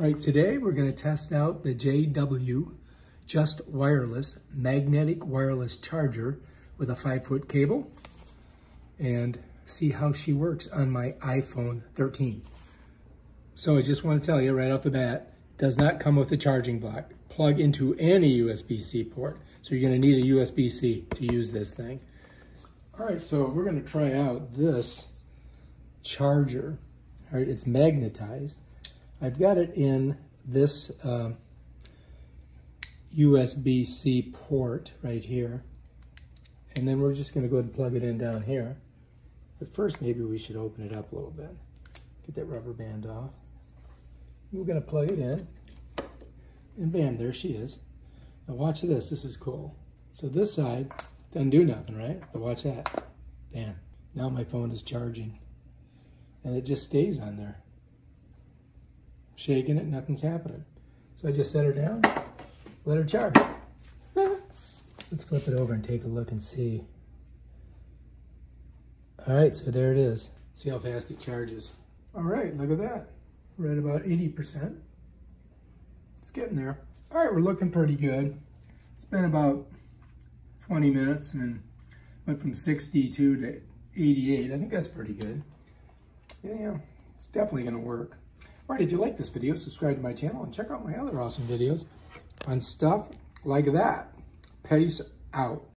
All right, today we're going to test out the JW Just Wireless magnetic wireless charger with a 5-foot cable and see how she works on my iPhone 13. So I just want to tell you right off the bat, does not come with a charging block. Plug into any USB-C port. So you're going to need a USB-C to use this thing. All right, so we're going to try out this charger. All right, it's magnetized. I've got it in this USB-C port right here. And then we're just going to go ahead and plug it in down here. But first, maybe we should open it up a little bit. Get that rubber band off. We're going to plug it in. And bam, there she is. Now watch this. This is cool. So this side doesn't do nothing, right? But watch that. Bam. Now my phone is charging. And it just stays on there. Shaking it, nothing's happening. So I just set her down, let her charge. Let's flip it over and take a look and see. All right, so there it is. See how fast it charges. All right, look at that. We're at about 80%. It's getting there. All right, we're looking pretty good. It's been about 20 minutes and went from 62 to 88. I think that's pretty good. Yeah, it's definitely gonna work. All right, if you like this video, subscribe to my channel and check out my other awesome videos on stuff like that. Peace out.